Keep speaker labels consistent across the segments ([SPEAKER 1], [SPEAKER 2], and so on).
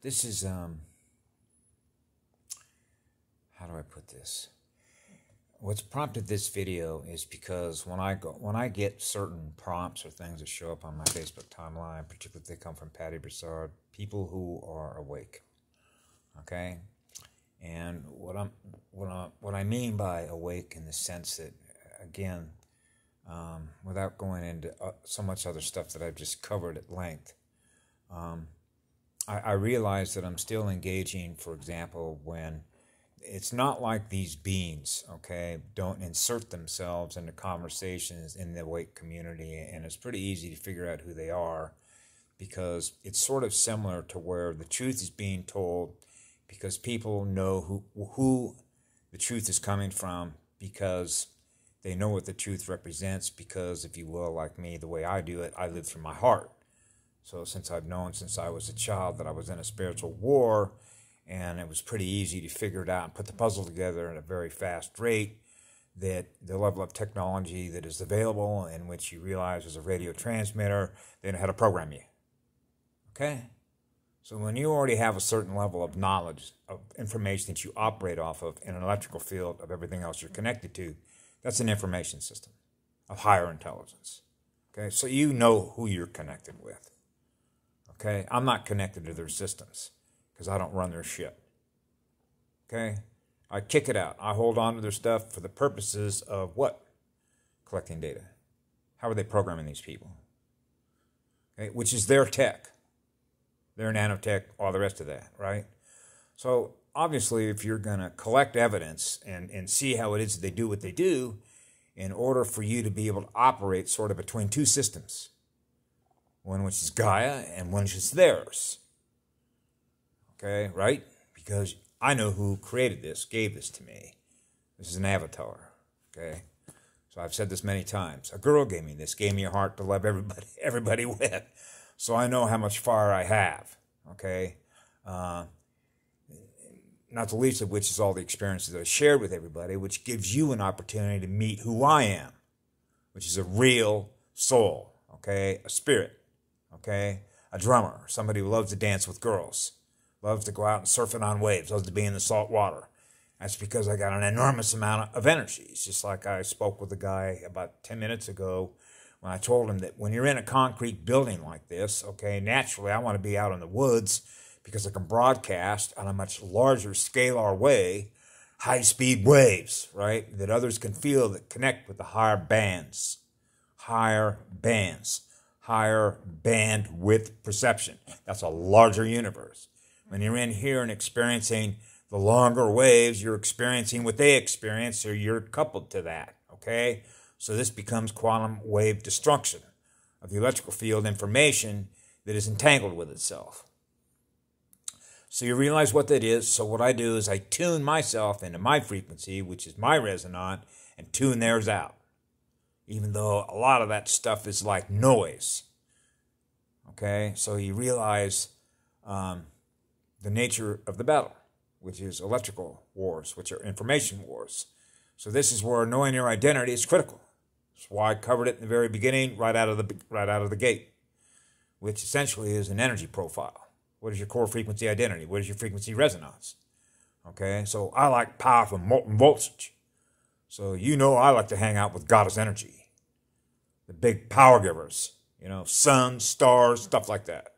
[SPEAKER 1] This is, how do I put this? What's prompted this video is because when I get certain prompts or things that show up on my Facebook timeline, particularly if they come from Patty Broussard, people who are awake, okay? And what I mean by awake in the sense that, again, without going into so much other stuff that I've just covered at length, I realize that I'm still engaging, for example, when it's not like these beings, okay, don't insert themselves into conversations in the awake community, and it's pretty easy to figure out who they are because it's sort of similar to where the truth is being told because people know who the truth is coming from because they know what the truth represents because, if you will, like me, the way I do it, I live through my heart. So since I've known since I was a child that I was in a spiritual war, and it was pretty easy to figure it out and put the puzzle together at a very fast rate, that the level of technology that is available in which you realize is a radio transmitter, they know how to program you. Okay? So when you already have a certain level of knowledge, of information that you operate off of in an electrical field of everything else you're connected to, that's an information system of higher intelligence. Okay? So you know who you're connected with. Okay? I'm not connected to their systems because I don't run their shit. Okay? I kick it out. I hold on to their stuff for the purposes of what? Collecting data. How are they programming these people? Okay? Which is their tech. Their nanotech, all the rest of that, right? So obviously, if you're going to collect evidence and see how it is that they do what they do, in order for you to be able to operate sort of between two systems, one which is Gaia and one which is theirs. Okay, right? Because I know who created this, gave this to me. This is an avatar, okay? So I've said this many times. A girl gave me this, gave me a heart to love everybody with. So I know how much fire I have, okay? Not the least of which is all the experiences that I shared with everybody, which gives you an opportunity to meet who I am, which is a real soul, okay? A spirit, okay? A drummer, somebody who loves to dance with girls, loves to go out and surf it on waves, loves to be in the salt water. That's because I got an enormous amount of energy. It's just like I spoke with a guy about 10 minutes ago when I told him that when you're in a concrete building like this, okay, naturally I want to be out in the woods because I can broadcast on a much larger scalar way, high-speed waves, right, that others can feel that connect with the higher bandwidth perception. That's a larger universe. When you're in here and experiencing the longer waves, you're experiencing what they experience, so you're coupled to that, okay? So this becomes quantum wave destruction of the electrical field information that is entangled with itself. So you realize what that is. So what I do is I tune myself into my frequency, which is my resonant, and tune theirs out. Even though a lot of that stuff is like noise. Okay? So you realize the nature of the battle, which is electrical wars, which are information wars. So this is where knowing your identity is critical. That's why I covered it in the very beginning, right out of the gate, which essentially is an energy profile. What is your core frequency identity? What is your frequency resonance? Okay, so I like powerful molten voltage. So you know I like to hang out with goddess energy, the big power givers, you know, sun, stars, stuff like that,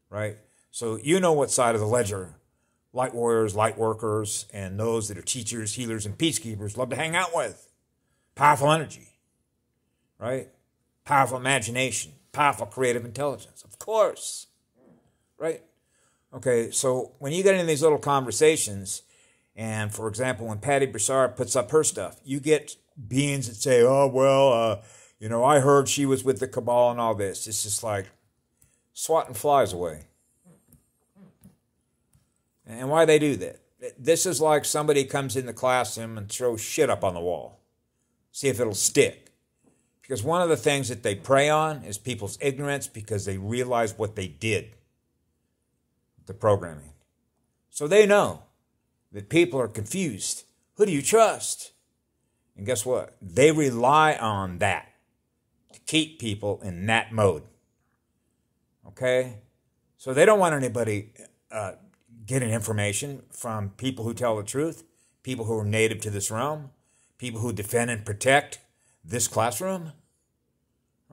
[SPEAKER 1] right? So you know what side of the ledger light warriors, light workers, and those that are teachers, healers, and peacekeepers love to hang out with. Powerful energy, right? Powerful imagination, powerful creative intelligence, of course, right? Okay, so when you get into these little conversations, and for example, when Patty Broussard puts up her stuff, you get beings that say, oh, well, you know, I heard she was with the cabal and all this. It's just like swatting flies away. And why they do that? This is like somebody comes in the classroom and throws shit up on the wall. See if it'll stick. Because one of the things that they prey on is people's ignorance because they realize what they did. The programming. So they know that people are confused. Who do you trust? And guess what? They rely on that to keep people in that mode. Okay? So they don't want anybody getting information from people who tell the truth, people who are native to this realm, people who defend and protect this classroom.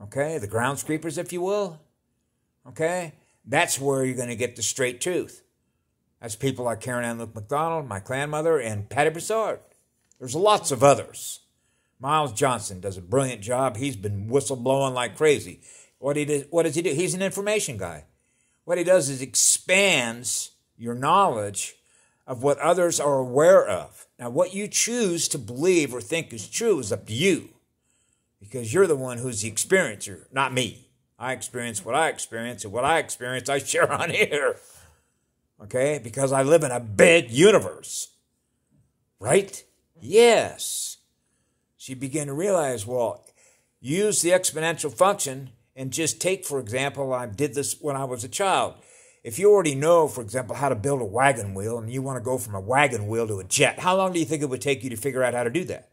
[SPEAKER 1] Okay, the ground creepers, if you will. Okay, that's where you're going to get the straight truth. That's people like Karen Ann Luke MacDonald, my clan-mother, and Patty Broussard. There's lots of others. Miles Johnson does a brilliant job. He's been whistleblowing like crazy. What does he do? He's an information guy. What he does is expands your knowledge of what others are aware of. Now, what you choose to believe or think is true is up to you, because you're the one who's the experiencer, not me. I experience what I experience, and what I experience I share on here. Okay? Because I live in a big universe. Right? Yes. So you begin to realize, well, use the exponential function and just take, for example, I did this when I was a child. If you already know, for example, how to build a wagon wheel and you want to go from a wagon wheel to a jet, how long do you think it would take you to figure out how to do that?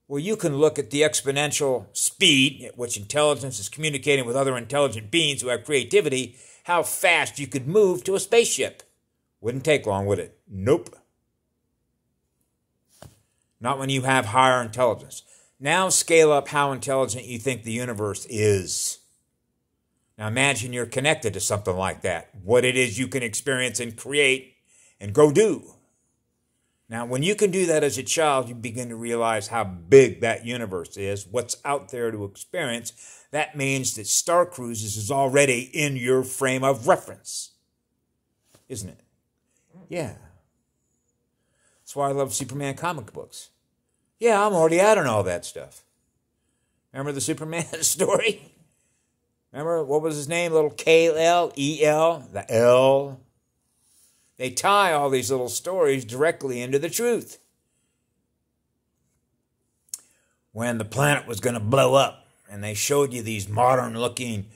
[SPEAKER 1] Well, you can look at the exponential speed at which intelligence is communicating with other intelligent beings who have creativity, how fast you could move to a spaceship. Wouldn't take long, would it? Nope. Not when you have higher intelligence. Now scale up how intelligent you think the universe is. Now imagine you're connected to something like that. What it is you can experience and create and go do. Now when you can do that as a child, you begin to realize how big that universe is, what's out there to experience. That means that Star Cruises is already in your frame of reference. Isn't it? Yeah. That's why I love Superman comic books. Yeah, I'm already out on all that stuff. Remember the Superman story? Remember, what was his name? Little K-L-E-L, the L. They tie all these little stories directly into the truth. When the planet was going to blow up, and they showed you these modern-looking,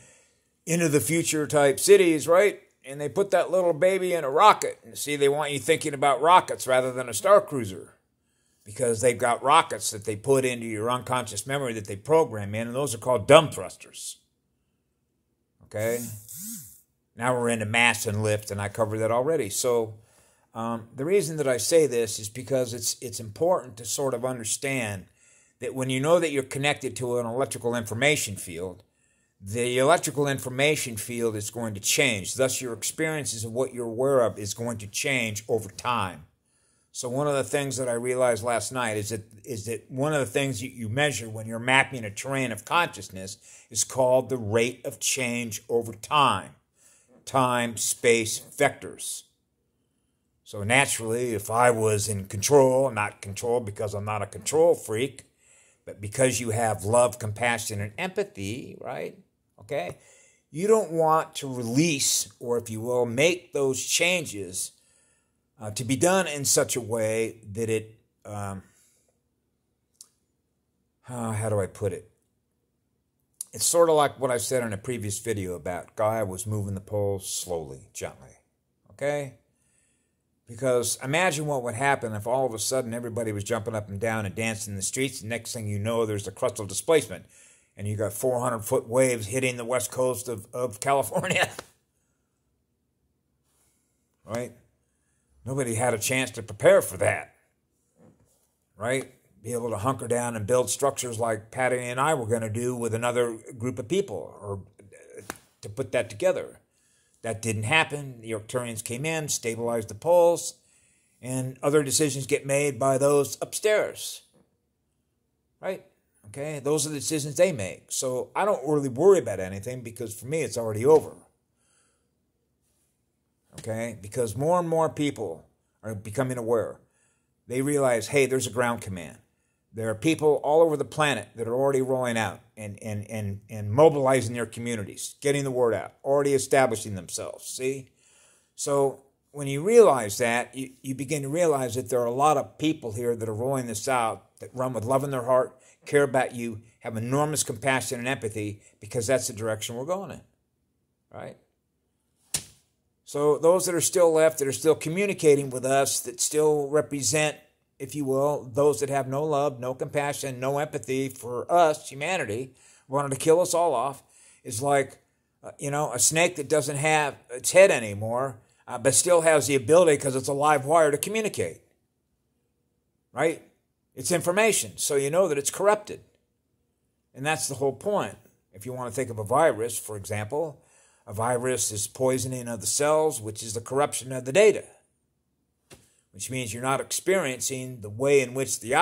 [SPEAKER 1] into-the-future type cities, right? And they put that little baby in a rocket. And see, they want you thinking about rockets rather than a star cruiser, because they've got rockets that they put into your unconscious memory that they program in, and those are called dumb thrusters. Okay? Now we're into mass and lift, and I covered that already. So the reason that I say this is because it's important to sort of understand that when you know that you're connected to an electrical information field, the electrical information field is going to change. Thus, your experiences of what you're aware of is going to change over time. So one of the things that I realized last night is that one of the things you measure when you're mapping a terrain of consciousness is called the rate of change over time. Time, space, vectors. So naturally, if I was in control, not control because I'm not a control freak, but because you have love, compassion, and empathy, right? Okay? You don't want to release, or if you will, make those changes to be done in such a way that it, how do I put it? It's sort of like what I said in a previous video about Gaia was moving the poles slowly, gently, okay? Because imagine what would happen if all of a sudden everybody was jumping up and down and dancing in the streets, and next thing you know, there's a crustal displacement, and you got 400-foot waves hitting the west coast of California, right? Nobody had a chance to prepare for that, right? Be able to hunker down and build structures like Patty and I were going to do with another group of people, or to put that together. That didn't happen. The Arcturians came in, stabilized the poles, and other decisions get made by those upstairs, right? Okay, those are the decisions they make. So I don't really worry about anything because for me it's already over. Okay, because more and more people are becoming aware. They realize, hey, there's a ground command. There are people all over the planet that are already rolling out and mobilizing their communities, getting the word out, already establishing themselves, see? So when you realize that, you begin to realize that there are a lot of people here that are rolling this out, that run with love in their heart, care about you, have enormous compassion and empathy, because that's the direction we're going in, right? So those that are still left, that are still communicating with us, that still represent, if you will, those that have no love, no compassion, no empathy for us, humanity, wanted to kill us all off, is like A snake that doesn't have its head anymore, but still has the ability, because it's a live wire, to communicate. Right? It's information, so you know that it's corrupted. And that's the whole point. If you want to think of a virus, for example, a virus is poisoning of the cells, which is the corruption of the data, which means you're not experiencing the way in which the